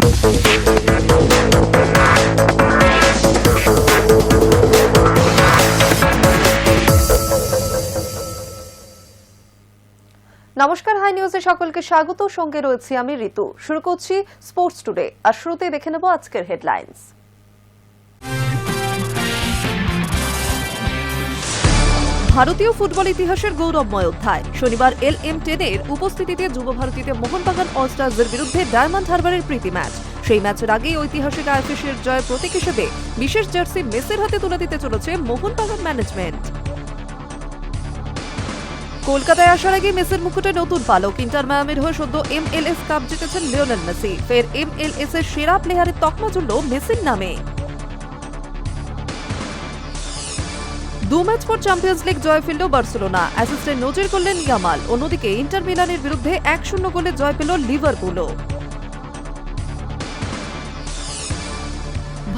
নমস্কার, হাই নিউজে সকলকে স্বাগত। সঙ্গে রয়েছি আমি ঋতু। শুরু করছি স্পোর্টস টুডে। আর শুরুতেই দেখে নেব আজকের হেডলাইন্স। ভারতীয় ফুটবল ইতিহাসের গৌরবময় অধ্যায়। শনিবার LM10-এর উপস্থিতিতে যুব ভারতীতে মোহনবাগান অলস্টার্সের বিরুদ্ধে ডায়মন্ড হারবারের প্রীতি ম্যাচ। সেই ম্যাচের আগেই ঐতিহাসিক আইএফএ জয়ের প্রতীক হিসেবে বিশেষ জার্সি মেসির হাতে তুলে দিতে চলেছে মোহনবাগান ম্যানেজমেন্ট। কলকাতায় আসার আগে মেসির মুকুটে নতুন পালক। ইন্টার মায়ামির হয়ে সদ্য MLS কাপ জিতেছেন লিওনেল মেসি। ফের MLS এর সেরা প্লেয়ারের তকমা জুড়ল মেসির নামে। 2 ম্যাচ পর চ্যাম্পিয়ন্স লিগ জয় ফিরল বার্সেলোনা। অ্যাসিস্টে নজির করলেন ইয়ামাল। অন্যদিকে ইন্টার মিলানের বিরুদ্ধে 1-0 গোলে জয় পেল লিভারপুলও।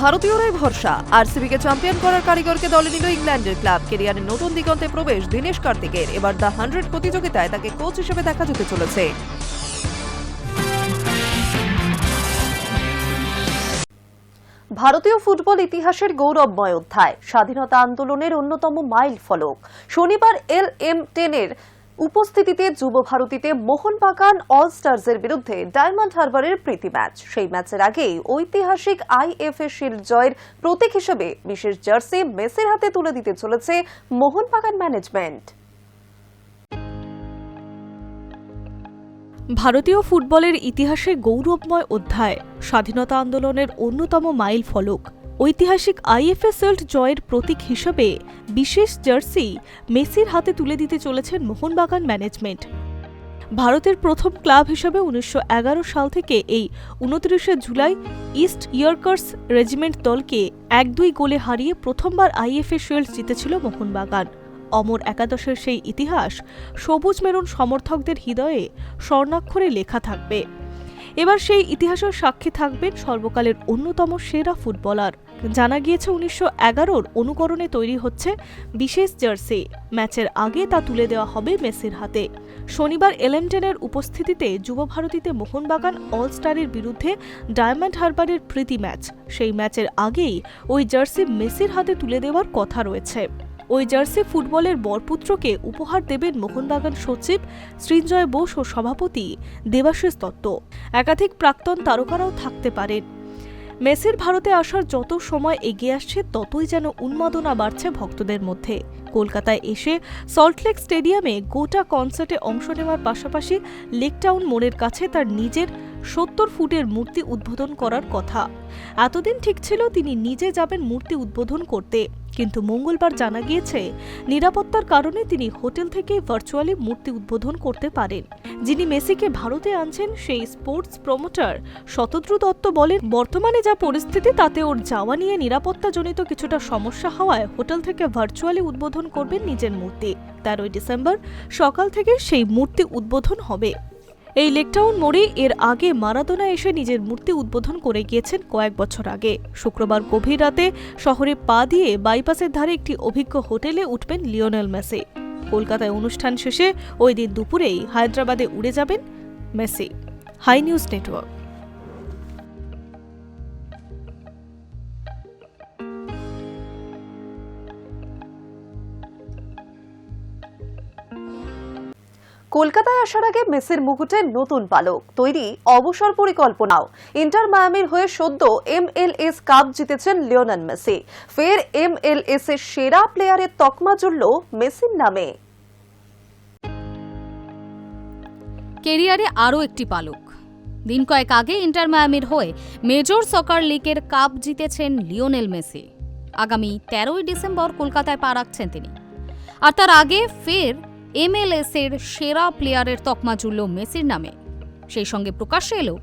ভারতীয়রাই ভরসা। আরসিবিকে চ্যাম্পিয়ন করার কারিগরকে দলে নিল ইংল্যান্ডের ক্লাব। ক্যারিয়ারের নতুন দিগন্তে প্রবেশ দিনেশ কার্তিকের। এবার দ্য 100 প্রতিযোগিতায় তাকে কোচ হিসেবে দেখা যেতে চলেছে। ভারতীয় ফুটবল ইতিহাসের গৌরবময় অধ্যায়, স্বাধীনতা আন্দোলনের অন্যতম মাইল ফলক। শনিবার LM10-এর উপস্থিতিতে যুব ভারতীতে মোহনবাগান অলস্টার্সের বিরুদ্ধে ডায়মন্ড হারবারের প্রীতি ম্যাচ। সেই ম্যাচের আগেই ঐতিহাসিক আইএফএ শিল্ড জয়ের প্রতীক হিসেবে বিশেষ জার্সি মেসির হাতে তুলে দিতে চলেছে মোহনবাগান ম্যানেজমেন্ট। ভারতীয় ফুটবলের ইতিহাসে গৌরবময় অধ্যায়, স্বাধীনতা আন্দোলনের অন্যতম মাইল ফলক। ঐতিহাসিক আইএফএ শিল্ড জয়ের প্রতীক হিসেবে বিশেষ জার্সি মেসির হাতে তুলে দিতে চলেছেন মোহনবাগান ম্যানেজমেন্ট। ভারতের প্রথম ক্লাব হিসেবে 1911 সাল থেকে এই 29শে জুলাই ইস্ট ইয়র্কার্স রেজিমেন্ট দলকে 1-2 গোলে হারিয়ে প্রথমবার আইএফএ শিল্ড জিতেছিল মোহনবাগান। অমর একাদশের সেই ইতিহাস সবুজ মেরুন সমর্থকদের হৃদয়ে স্বর্ণাক্ষরে লেখা থাকবে। এবার সেই ইতিহাসের সাক্ষী থাকবেন সর্বকালের অন্যতম সেরা ফুটবলার। জানা গিয়েছে 1911-র অনুকরণে তৈরি হচ্ছে বিশেষ জার্সি। ম্যাচের আগে তা তুলে দেওয়া হবে মেসির হাতে। শনিবার LM10-এর উপস্থিতিতে যুব ভারতীতে মোহনবাগান অলস্টারের বিরুদ্ধে ডায়মন্ড হারবারের প্রীতি ম্যাচ। সেই ম্যাচের আগেই ওই জার্সি মেসির হাতে তুলে দেওয়ার কথা রয়েছে। ওই জার্সি ফুটবলের বরপুত্রকে উপহার দেবেন মোহনবাগান সচিব সৃঞ্জয় বোস ও সভাপতি দেবাশিস দত্ত। একাধিক প্রাক্তন তারকারাও থাকতে পারেন। মেসির ভারতে আসার যত সময় এগিয়ে আসছে ততই যেন উন্মাদনা বাড়ছে ভক্তদের মধ্যে। কলকাতায় এসে সল্টলেক স্টেডিয়ামে গোটা কনসার্টে অংশ নেওয়ার পাশাপাশি লেকটাউন মোড়ের কাছে তার নিজের 70 ফুটের মূর্তি উদ্বোধন করার কথা। এতদিন ঠিক ছিল তিনি নিজে যাবেন মূর্তি উদ্বোধন করতে, কিন্তু মঙ্গলবার জানা গিয়েছে নিরাপত্তার কারণে তিনি হোটেল থেকেই ভার্চুয়ালি মূর্তি উদ্বোধন করতে পারেন। যিনি মেসিকে ভারতে আনছেন সেই স্পোর্টস প্রমোটার শতদ্রু দত্ত বলেন, বর্তমানে যা পরিস্থিতি তাতে ওর যাওয়া নিয়ে নিরাপত্তাজনিত কিছুটা সমস্যা হওয়ায় হোটেল থেকে ভার্চুয়ালি উদ্বোধন করবেন নিজের মূর্তি। 13 ডিসেম্বর সকাল থেকে সেই মূর্তি উদ্বোধন হবে। এই লেকটাউন মোড়ে এর আগে মারাদোনা এসে নিজের মূর্তি উদ্বোধন করে গিয়েছেন কয়েক বছর আগে। শুক্রবার গভীর রাতে শহরে পা দিয়ে বাইপাসের ধারে একটি অভিজ্ঞ হোটেলে উঠবেন লিওনেল মেসি। কলকাতায় অনুষ্ঠান শেষে ওই দিন দুপুরেই হায়দ্রাবাদে উড়ে যাবেন মেসি। High news network. কলকাতায় আসার আগে মেসির মুকুটে নতুন পালক। তৈরি অবসর পরিকল্পনাও। ইন্টার মায়ামির হয়ে সদ্য MLS কাপ জিতেছেন লিওনেল মেসি। ফের MLS এর সেরা প্লেয়ারের তকমা জুড়ল মেসির নামে। ক্যারিয়ারে আরও একটি পালক। দিন কয়েক আগে ইন্টার মায়ামির হয়ে মেজর সকার লিগের কাপ জিতেছেন লিওনেল মেসি। আগামী 13 ডিসেম্বর কলকাতায় পা রাখছেন তিনি। আর তার আগে ফের MLS এর সেরা প্লেয়ারের তকমা জুড়ল মেসির নামে। সেই সঙ্গে প্রকাশ্যে এলো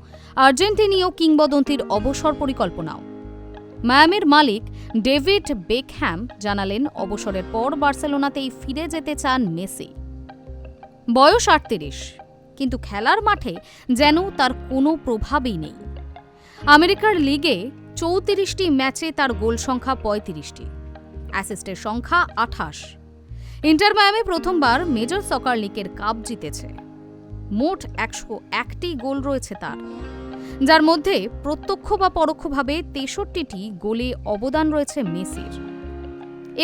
আর্জেন্টিনীয় কিংবদন্তির অবসর পরিকল্পনাও। মায়ামির মালিক ডেভিড বেকহ্যাম জানালেন, অবসরের পর বার্সেলোনাতেই ফিরে যেতে চান মেসি। বয়স 38, কিন্তু খেলার মাঠে যেন তার কোনো প্রভাবই নেই। আমেরিকার লিগে 34টি ম্যাচে তার গোল সংখ্যা 35টি, অ্যাসিস্টের সংখ্যা 28। ইন্টার মায়ামি প্রথমবার মেজর সকার লিগের কাপ জিতেছে। মোট 101টি গোল রয়েছে তার। যার মধ্যে প্রত্যক্ষ বা পরোক্ষভাবে 63টি গোলে অবদান রয়েছে মেসির।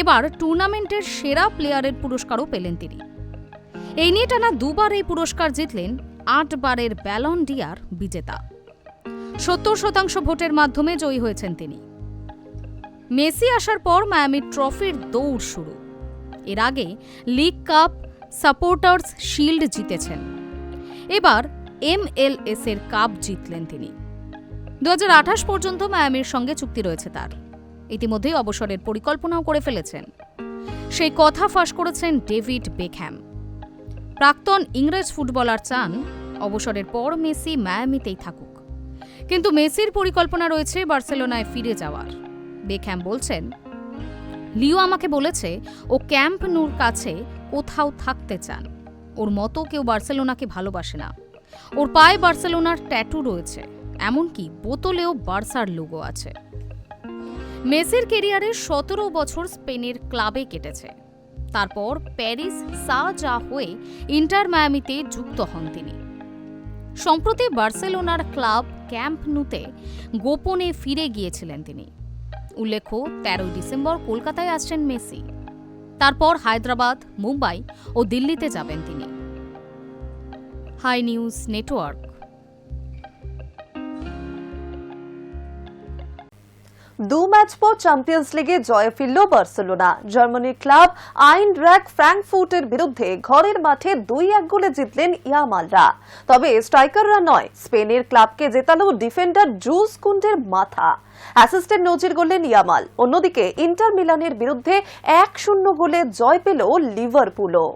এবার টুর্নামেন্টের সেরা প্লেয়ারের পুরস্কারও পেলেন তিনি। এই নিয়ে টানা দুবার এই পুরস্কার জিতলেন 8 বারের ব্যালন ডি'অর বিজেতা। 70% ভোটের মাধ্যমে জয়ী হয়েছেন তিনি। মেসি আসার পর মায়ামির ট্রফির দৌড় শুরু। এর আগে লিগ কাপ, সাপোর্টার্স শিল্ড জিতেছেন। এবার MLS এর কাপ জিতলেন তিনি। 2028 পর্যন্ত মায়ামির সঙ্গে চুক্তি রয়েছে তার। ইতিমধ্যেই অবসরের পরিকল্পনাও করে ফেলেছেন। সেই কথা ফাঁস করেছেন ডেভিড বেকহ্যাম। প্রাক্তন ইংরেজ ফুটবলার চান অবসরের পর মেসি মায়ামিতেই থাকুক, কিন্তু মেসির পরিকল্পনা রয়েছে বার্সেলোনায় ফিরে যাওয়ার। বেকহ্যাম বলছেন, লিও আমাকে বলেছে ও ক্যাম্প নুর কাছে কোথাও থাকতে চান। ওর মতো কেউ বার্সেলোনাকে ভালোবাসে না। ওর পায়ে বার্সেলোনার ট্যাটু রয়েছে, এমনকি বোতলেও বার্সার লোগো আছে। মেসির ক্যারিয়ারে 17 বছর স্পেনের ক্লাবে কেটেছে। তারপর প্যারিস সা-যা হয়ে ইন্টার মায়ামিতে যুক্ত হন তিনি। সম্প্রতি বার্সেলোনার ক্লাব ক্যাম্প নুতে গোপনে ফিরে গিয়েছিলেন তিনি। উল্লেখ্য, 13 ডিসেম্বর কলকাতায় আসছেন মেসি। তারপর হায়দ্রাবাদ, মুম্বাই ও দিল্লিতে যাবেন তিনি। Hi news network. দু ম্যাচ পর চ্যাম্পিয়ন্স লিগে জয়ে ফিরল বার্সেলোনা। জার্মানির ক্লাব আইনট্রাক্ট ফ্র্যাঙ্কফুর্টের বিরুদ্ধে ঘরের মাঠে 2-1 গোলে জিতলেন ইয়ামালরা। তবে স্ট্রাইকাররা নয়, স্পেনের ক্লাবকে জেতালো ডিফেন্ডার জুস কুন্ডের মাথা। অ্যাসিস্টের নজির গড়লেন ইয়ামাল। অন্যদিকে ইন্টার মিলানের বিরুদ্ধে 1-0 গোলে জয় পেল লিভারপুলও।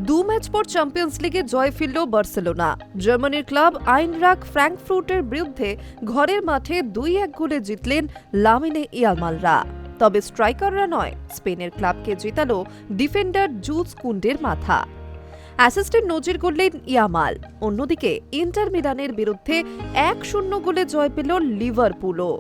দু ম্যাচ পর চ্যাম্পিয়ন্স লিগে জয় ফিরল বার্সেলোনা। জার্মানির ক্লাব আইনট্রাক্ট ফ্র্যাঙ্কফুর্টের বিরুদ্ধে ঘরের মাঠে 2-1 গোলে জিতলেন লামিনে ইয়ামালরা। তবে স্ট্রাইকাররা নয়, স্পেনের ক্লাবকে জেতালো ডিফেন্ডার জুস কুন্ডের মাথা। অ্যাসিস্টের নজির গড়লেন ইয়ামাল। অন্যদিকে ইন্টার মিলানের বিরুদ্ধে 1-0 গোলে জয় পেল লিভারপুলও।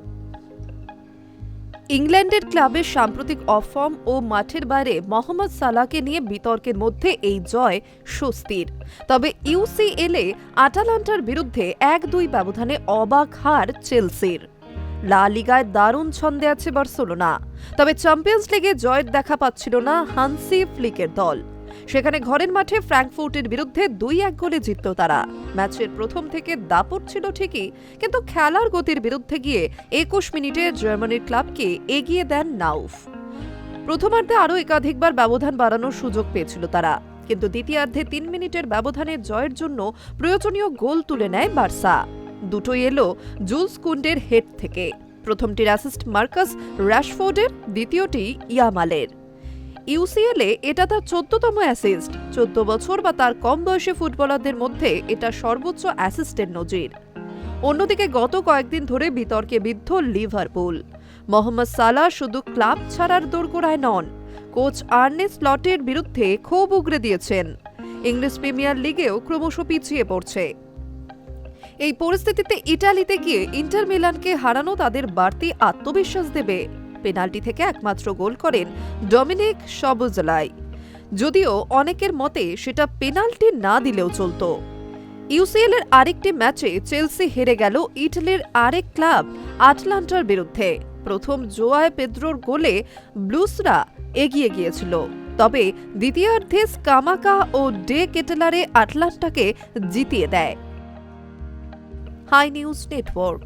ইংল্যান্ডের ক্লাবের সাম্প্রতিক অফর্ম ও মাঠের বাইরে মোহাম্মদ সালাহকে নিয়ে বিতর্কের মধ্যে এই জয় স্বস্তির। তবে ইউসিএলে আটালান্টার বিরুদ্ধে 1-2 ব্যবধানে অবাক হার চেলসির। লা লিগায় দারুণ ছন্দে আছে বার্সেলোনা। তবে চ্যাম্পিয়ন্স লিগে জয়ের দেখা পাচ্ছিল না হান্সি ফ্লিকের দল। সেখানে ঘরের মাঠে ফ্র্যাঙ্কফুর্টের বিরুদ্ধে 2-1 গোলে জিতল তারা। ম্যাচের প্রথম থেকে দাপট ছিল ঠিকই, কিন্তু খেলার গতির বিরুদ্ধে গিয়ে 21 মিনিটে জার্মানির ক্লাবকে এগিয়ে দেন নাউফ। প্রথমার্ধে আরও একাধিকবার ব্যবধান বাড়ানোর সুযোগ পেয়েছিল তারা, কিন্তু দ্বিতীয়ার্ধে 3 মিনিটের ব্যবধানে জয়ের জন্য প্রয়োজনীয় গোল তুলে নেয় বার্সা। দুটোই এলো জুলস কুন্ডের হেড থেকে। প্রথমটির অ্যাসিস্ট মার্কাস র্যাশফোর্ডের, দ্বিতীয়টি ইয়ামালের। ইউসিএলে এটা তার 14তম অ্যাসিস্ট। 14 বছর বা তার কম বয়সী ফুটবলারদের মধ্যে এটা সর্বোচ্চ অ্যাসিস্টের নজির। অন্যদিকে গত কয়েকদিন ধরে বিতর্কে বিদ্ধ লিভারপুল। মোহাম্মদ সালাহ শুধু ক্লাব ছাড়ার দোরগোড়ায় নন, কোচ আর্নে স্লটের বিরুদ্ধে ক্ষোভ উগরে দিয়েছেন। ইংলিশ প্রিমিয়ার লিগেও ক্রমশ পিছিয়ে পড়ছে। এই পরিস্থিতিতে ইটালিতে গিয়ে ইন্টার মিলানকে হারানো তাদের বাড়তি আত্মবিশ্বাস দেবে। পেনাল্টি থেকে একমাত্র গোল করেন ডমিনিক সবোজলাই, যদিও অনেকের মতে সেটা পেনাল্টি না দিলেও চলত। ইউসিএল এর আরেকটি ম্যাচে চেলসি হেরে গেল ইটালির আরেক ক্লাব আটলান্টার বিরুদ্ধে। প্রথম জোয়ায় পেদ্রোর গোলে ব্লুসরা এগিয়ে গিয়েছিল, তবে দ্বিতীয়ার্ধে স্কামাকা ও ডে কেটেলারে আটলান্টাকে জিতিয়ে দেয়। High news network.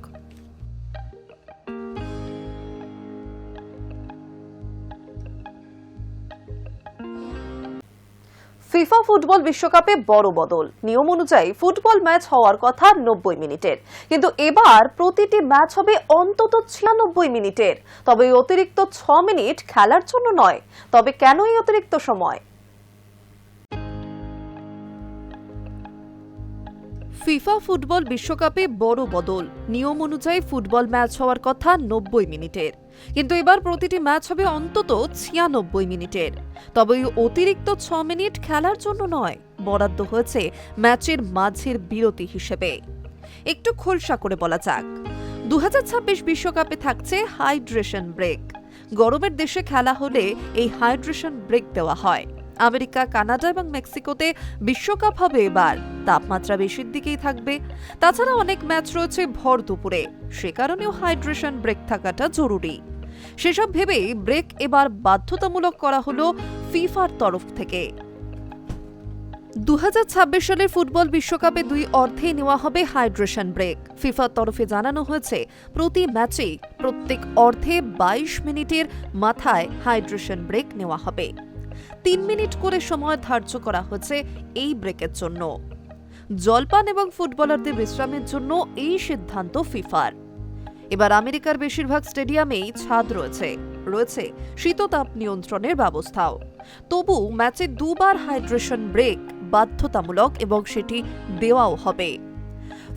FIFA football বিশ্বকাপে বড় বদল। নিয়ম অনুযায়ী ফুটবল ম্যাচ হওয়ার কথা 90 মিনিটের, কিন্তু এবার প্রতিটি ম্যাচ হবে অন্তত 96 মিনিটের। তবে এই অতিরিক্ত 6 মিনিট খেলার জন্য নয়। তবে কেন এই অতিরিক্ত সময়? ফিফা ফুটবল বিশ্বকাপে বড় বদল। নিয়ম অনুযায়ী ফুটবল ম্যাচ হওয়ার কথা 90 মিনিটের, কিন্তু এবার প্রতিটি ম্যাচ হবে অন্তত 96 মিনিটের। তবে এই অতিরিক্ত 6 মিনিট খেলার জন্য নয়, বরাদ্দ হয়েছে ম্যাচের মাঝের বিরতি হিসেবে। একটু খোলসা করে বলা যাক, 2026 বিশ্বকাপে থাকছে হাইড্রেশন ব্রেক। গরমের দেশে খেলা হলে এই হাইড্রেশন ব্রেক দেওয়া হয়। আমেরিকা, কানাডা এবং মেক্সিকোতে বিশ্বকাপ হবে এবার। তাপমাত্রা বেশির দিকেই থাকবে। তাছাড়া অনেক ম্যাচ রয়েছে ভর দুপুরে, সে কারণেও হাইড্রেশন ব্রেক থাকাটা জরুরি। সেসব ভেবেই ব্রেক এবার বাধ্যতামূলক করা হলো ফিফার তরফ থেকে। 2026 সালের ফুটবল বিশ্বকাপে 2 অর্ধে নেওয়া হবে হাইড্রেশন ব্রেক। ফিফার তরফে জানানো হয়েছে প্রতি ম্যাচে প্রত্যেক অর্ধে 22 মিনিটের মাথায় হাইড্রেশন ব্রেক নেওয়া হবে। 3 মিনিট করে সময় ধার্য করা হয়েছে এই ব্রেকের জন্য। জলপান এবং ফুটবলারদের বিশ্রামের জন্য এই সিদ্ধান্ত ফিফার। এবার আমেরিকার বেশিরভাগ স্টেডিয়ামেই ছাদ রয়েছে শীততাপ নিয়ন্ত্রণের ব্যবস্থাও। তবু ম্যাচে 2 বার হাইড্রেশন ব্রেক বাধ্যতামূলক এবং সেটি দেওয়াও হবে।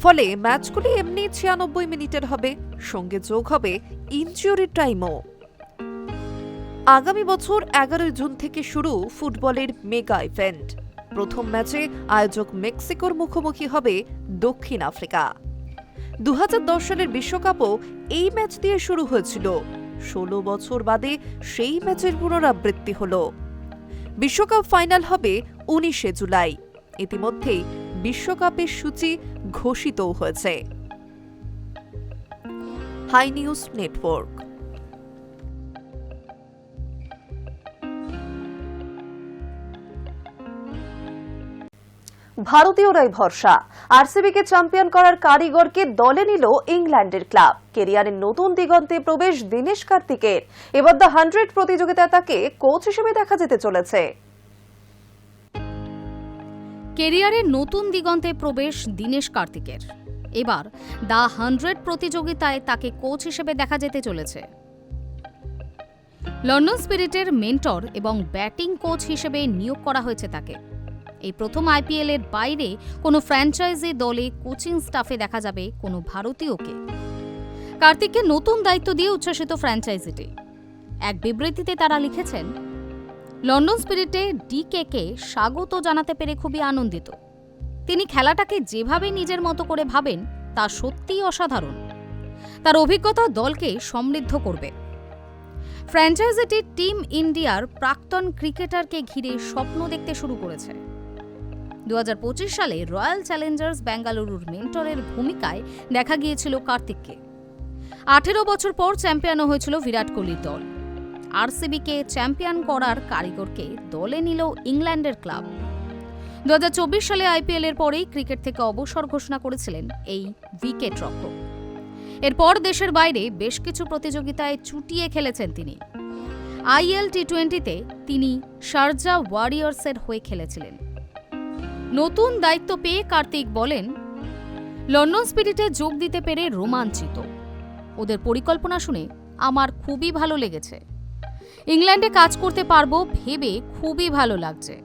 ফলে ম্যাচগুলি এমনি 96 মিনিটের হবে, সঙ্গে যোগ হবে ইনজুরি টাইমও। আগামী বছর 11 জুন থেকে শুরু ফুটবলের মেগা ইভেন্ট। প্রথম ম্যাচে আয়োজক মেক্সিকোর মুখোমুখি হবে দক্ষিণ আফ্রিকা। 2010 সালের বিশ্বকাপও এই ম্যাচ দিয়ে শুরু হয়েছিল। 16 বছর বাদে সেই ম্যাচের পুনরাবৃত্তি হল। বিশ্বকাপ ফাইনাল হবে 19 জুলাই। ইতিমধ্যেই বিশ্বকাপের সূচি ঘোষিতও হয়েছে। High news network. ভারতীয়রাই ভরসা। আরসিবিকে চ্যাম্পিয়ন করার কারিগরকে দলে নিল ইংল্যান্ডের ক্লাব। কেরিয়ারের নতুন দিগন্তে প্রবেশ দীনেশ কার্তিকের। এবার দ্য 100 প্রতিযোগিতায় তাকে কোচ হিসেবে দেখা যেতে চলেছে। কেরিয়ারের নতুন দিগন্তে প্রবেশ দীনেশ কার্তিকের। এবার দ্য 100 প্রতিযোগিতায় তাকে কোচ হিসেবে দেখা যেতে চলেছে। লন্ডন স্পিরিটের মেন্টর এবং ব্যাটিং কোচ হিসেবে নিয়োগ করা হয়েছে তাকে। এই প্রথম আইপিএল এর বাইরে কোনো ফ্র্যাঞ্চাইজি দলে কোচিং স্টাফে দেখা যাবে কোনো ভারতীয়কে। কার্তিককে নতুন দায়িত্ব দিয়ে উচ্ছ্বসিত ফ্র্যাঞ্চাইজিটি। এক বিবৃতিতে তারা লিখেছেন, লন্ডন স্পিরিটে ডিকে স্বাগত জানাতে পেরে খুবই আনন্দিত। তিনি খেলাটাকে যেভাবে নিজের মতো করে ভাবেন তা সত্যিই অসাধারণ। তার অভিজ্ঞতা দলকে সমৃদ্ধ করবে। ফ্র্যাঞ্চাইজিটি টিম ইন্ডিয়ার প্রাক্তন ক্রিকেটারকে ঘিরে স্বপ্ন দেখতে শুরু করেছে। 2025 সালে রয়্যাল চ্যালেঞ্জার্স বেঙ্গালুরুর মেন্টরের ভূমিকায় দেখা গিয়েছিল কার্তিককে। 18 বছর পর চ্যাম্পিয়নও হয়েছিল বিরাট কোহলির দল। আরসিবিকে চ্যাম্পিয়ন করার কারিগরকে দলে নিল ইংল্যান্ডের ক্লাব। 2024 সালে আইপিএল এর পরেই ক্রিকেট থেকে অবসর ঘোষণা করেছিলেন এই উইকেট রক্ষক। এরপর দেশের বাইরে বেশ কিছু প্রতিযোগিতায় চুটিয়ে খেলেছেন তিনি। আইএল টি20তে তিনি শারজা ওয়ারিয়র্সের হয়ে খেলেছিলেন। নতুন দায়িত্ব পেয়ে কার্তিক বলেন, লন্ডন স্পিরিটে যোগ দিতে পেরে রোমাঞ্চিত। ওদের পরিকল্পনা শুনে আমার খুবই ভালো লেগেছে। ইংল্যান্ডে কাজ করতে পারবো ভেবে খুবই ভালো লাগছে।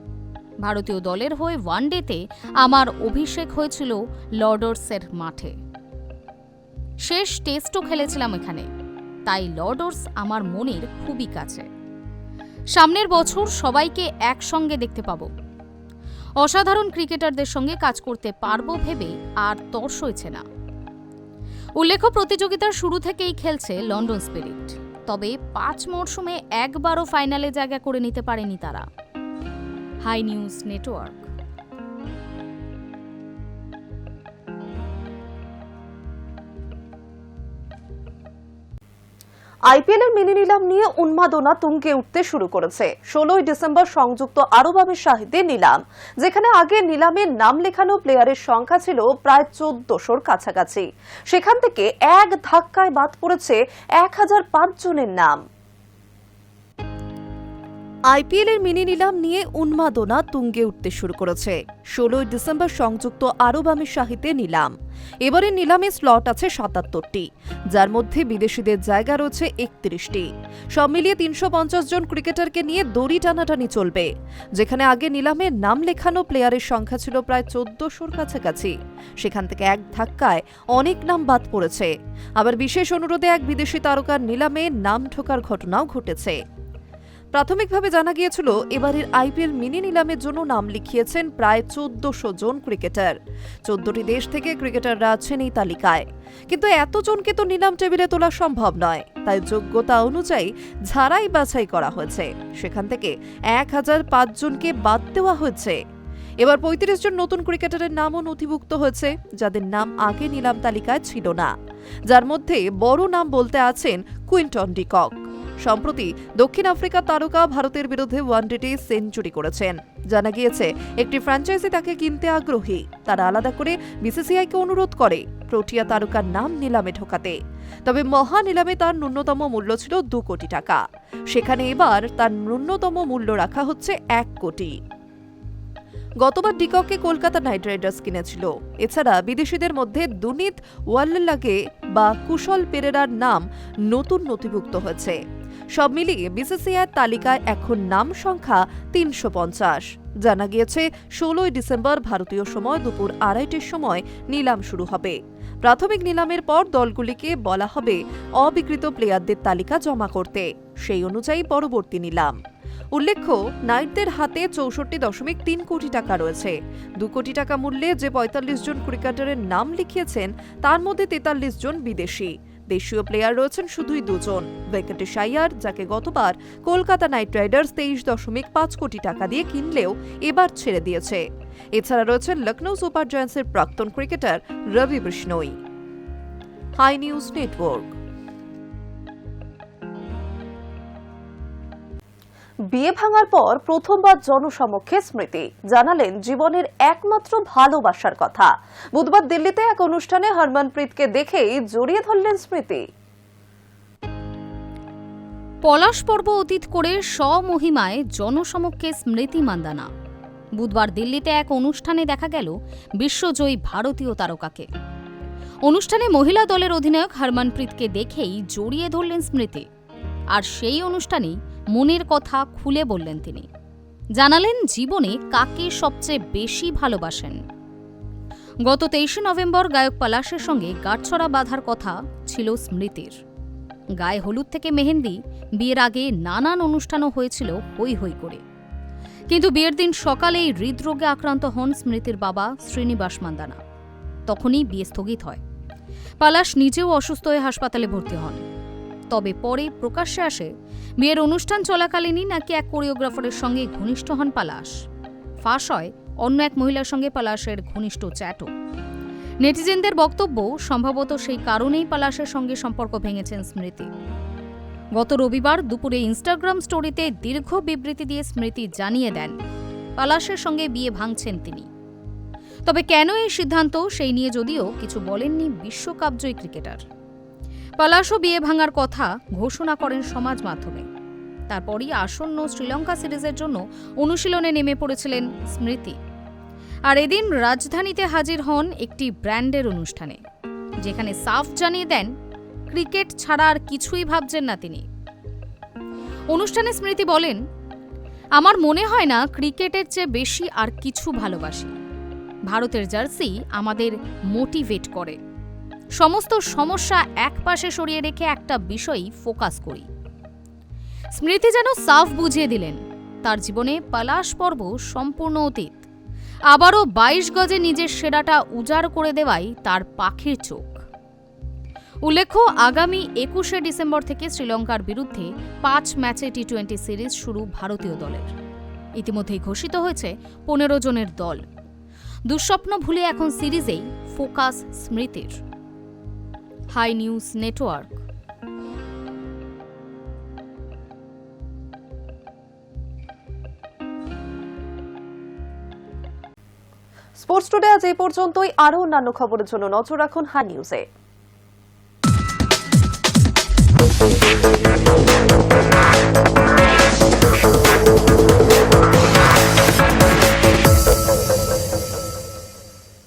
ভারতীয় দলের হয়ে ওয়ানডেতে আমার অভিষেক হয়েছিল লর্ডসের মাঠে। শেষ টেস্টও খেলেছিলাম এখানে, তাই লর্ডস আমার মনের খুবই কাছে। সামনের বছর সবাইকে একসঙ্গে দেখতে পাবো। অসাধারণ ক্রিকেটারদের সঙ্গে কাজ করতে পারবো ভেবে আর তর সইছে না। উল্লেখ্য, প্রতিযোগিতার শুরু থেকেই খেলছে লন্ডন স্পিরিট, তবে 5 মরশুমে একবারও ফাইনালে জায়গা করে নিতে পারেনি তারা। High news network. আইপিএল এর মিনি নিলাম নিয়ে উন্মাদনা তুঙ্গে উঠতে শুরু করেছে। 16 ডিসেম্বর সংযুক্ত আরব আমিরাতে নিলাম, যেখানে আগে নিলামে নাম লেখানো প্লেয়ারের সংখ্যা ছিল প্রায় 1400-র কাছাকাছি। সেখান থেকে এক ধাক্কায় বাদ পড়েছে 1005 জনের নাম। আইপিএল এর মিনি নিলাম নিয়ে উন্মাদনা তুঙ্গে উঠতে শুরু করেছে। 16 ডিসেম্বর সংযুক্ত আরব আমিরাতে নিলাম। এবারে নিলামে স্লট আছে 77টি, যার মধ্যে বিদেশিদের জায়গা রয়েছে 31টি। সব মিলিয়ে 350 জন ক্রিকেটারকে নিয়ে দড়ি টানাটানি চলবে। যেখানে আগে নিলামে নাম লেখানো প্লেয়ারের সংখ্যা ছিল প্রায় 1400-র কাছাকাছি, সেখান থেকে এক ধাক্কায় অনেক নাম বাদ পড়েছে। আবার বিশেষ অনুরোধে এক বিদেশি তারকার নিলামে নাম ঢোকার ঘটনাও ঘটেছে। প্রাথমিকভাবে জানা গিয়েছিল এবারের আইপিএল মিনি নিলামের জন্য নাম লিখিয়েছেন প্রায় ১৪০০ জন ক্রিকেটার। ১৪টি দেশ থেকে ক্রিকেটাররা আছেন এই তালিকায়। কিন্তু এতজনকে তো নিলাম টেবিলে তোলা সম্ভব নয়, তাই যোগ্যতা অনুযায়ী ঝাড়াই বাছাই করা হয়েছে। সেখান থেকে ১০০৫ জনকে বাদ দেওয়া হয়েছে। এবার ৩৫ জন নতুন ক্রিকেটারের নামও নথিভুক্ত হয়েছে, যাদের নাম আগে নিলাম তালিকায় ছিল না, যার মধ্যে বড় নাম বলতে আছেন কুইন্টন ডি কক। সম্প্রতি দক্ষিণ আফ্রিকার তারকা ভারতের বিরুদ্ধে ওয়ানডেতে সেঞ্চুরি করেছেন। জানা গিয়েছে একটি ফ্র্যাঞ্চাইজি তাকে কিনতে আগ্রহী। তারা আলাদা করে বিসিসিআইকে অনুরোধ করে প্রোটিয়া তারকার নাম নিলামে ঢোকাতে। তবে মহা নিলামে তার ন্যূনতম মূল্য ছিল ২ কোটি টাকা। সেখানে এবার তার ন্যূনতম মূল্য রাখা হচ্ছে ১ কোটি। গতবার ডিককে কলকাতা নাইট রাইডার্স কিনেছিল। এছাড়া বিদেশিদের মধ্যে দুনিত ওয়াল্লাগে বা কুশল পেরেরার নাম নতুন নথিভুক্ত হয়েছে। সব মিলিয়ে বিসিসিআই তালিকায় এখন নাম সংখ্যা ৩৫০। জানা গিয়েছে ১৬ই ডিসেম্বর ভারতীয় সময় দুপুর ২:৩০ সময় নিলাম শুরু হবে। প্রাথমিক নিলামের পর দলগুলিকে বলা হবে অবিকৃত প্লেয়ারদের তালিকা জমা করতে। সেই অনুযায়ী পরবর্তী নিলাম। উল্লেখ্য, নাইটদের হাতে ৬৪.৩ কোটি টাকা রয়েছে। ২ কোটি টাকা মূল্যে যে ৪৫ জন ক্রিকেটারের নাম লিখিয়েছেন তার মধ্যে ৪৩ জন বিদেশি। দেশীয় প্লেয়ার রয়েছেন শুধুই ২ জন। ভেঙ্কটেশ আইয়ার, যাকে গতবার কলকাতা নাইট রাইডার্স ২৩.৫ কোটি টাকা দিয়ে কিনলেও এবার ছেড়ে দিয়েছে। এছাড়া রয়েছেন লখনৌ সুপার জায়ান্টসের প্রাক্তন cricketer Ravi Bishnoi. Hi news network. বিয়ে ভাঙার পর প্রথমবার জনসমক্ষে স্মৃতি জানালেন জীবনের একমাত্র ভালোবাসার কথা। বুধবার দিল্লিতে এক অনুষ্ঠানে হরমনপ্রীতকে দেখেই জড়িয়ে ধরলেন স্মৃতি। পলাশ পর্ব অতীত করে স্বমহিমায় জনসমক্ষে স্মৃতি মান্দানা। বুধবার দিল্লিতে এক অনুষ্ঠানে দেখা গেল বিশ্বজয়ী ভারতীয় তারকাকে। অনুষ্ঠানে মহিলা দলের অধিনায়ক হরমনপ্রীতকে দেখেই জড়িয়ে ধরলেন স্মৃতি। আর সেই অনুষ্ঠানেই মনের কথা খুলে বললেন তিনি। জানালেন জীবনে কাকে সবচেয়ে বেশি ভালোবাসেন। গত ২৩ নভেম্বর গায়ক পলাশের সঙ্গে গাঁটছড়া বাঁধার কথা ছিল স্মৃতির। গায়ে হলুদ থেকে মেহেন্দি, বিয়ের আগে নানান অনুষ্ঠানও হয়েছিল হই হই করে। কিন্তু বিয়ের দিন সকালেই হৃদরোগে আক্রান্ত হন স্মৃতির বাবা শ্রীনিবাস মান্দানা। তখনই বিয়ে স্থগিত হয়। পলাশ নিজেও অসুস্থ হয়ে হাসপাতালে ভর্তি হন। তবে পরে প্রকাশ্যে আসে বিয়ের অনুষ্ঠান চলাকালীনই নাকি এক কোরিওগ্রাফারের সঙ্গে ঘনিষ্ঠ হন পলাশ। ফাঁস হয় অন্য এক মহিলার সঙ্গে পলাশের ঘনিষ্ঠ চ্যাটও। নেটিজেনদের বক্তব্য, সম্ভবত সেই কারণেই পলাশের সঙ্গে সম্পর্ক ভেঙেছেন স্মৃতি। গত রবিবার দুপুরে ইনস্টাগ্রাম স্টোরিতে দীর্ঘ বিবৃতি দিয়ে স্মৃতি জানিয়ে দেন পলাশের সঙ্গে বিয়ে ভাঙছেন তিনি। তবে কেন এই সিদ্ধান্ত সেই নিয়ে যদিও কিছু বলেননি বিশ্বকাপজয়ী ক্রিকেটার। পলাশও বিয়ে ভাঙার কথা ঘোষণা করেন সমাজ মাধ্যমে। তারপরই আসন্ন শ্রীলঙ্কা সিরিজের জন্য অনুশীলনে নেমে পড়েছিলেন স্মৃতি। আর এদিন রাজধানীতে হাজির হন একটি ব্র্যান্ডের অনুষ্ঠানে, যেখানে সাফ জানিয়ে দেন ক্রিকেট ছাড়া আর কিছুই ভাবছেন না তিনি। অনুষ্ঠানে স্মৃতি বলেন, আমার মনে হয় না ক্রিকেটের চেয়ে বেশি আর কিছু ভালোবাসি। ভারতের জার্সি আমাদের মোটিভেট করে। সমস্ত সমস্যা একপাশে সরিয়ে রেখে একটা বিষয়ই ফোকাস করি। স্মৃতি যেন সাফ বুঝিয়ে দিলেন তার জীবনে পলাশ পর্ব সম্পূর্ণ অতীত। আবারও ২২ গজে নিজের সেরাটা উজাড় করে দেওয়াই তার পাখির চোখ। উল্লেখ্য, আগামী ২১শে ডিসেম্বর থেকে শ্রীলঙ্কার বিরুদ্ধে ৫ ম্যাচে টি-২০ সিরিজ শুরু ভারতীয় দলের। ইতিমধ্যেই ঘোষিত হয়েছে ১৫ জনের দল। দুঃস্বপ্ন ভুলে এখন সিরিজেই ফোকাস স্মৃতির। High news network. Sports today আজ এই পর্যন্তই। আরও অন্যান্য খবরের জন্য নজর রাখুন হাই নিউজে।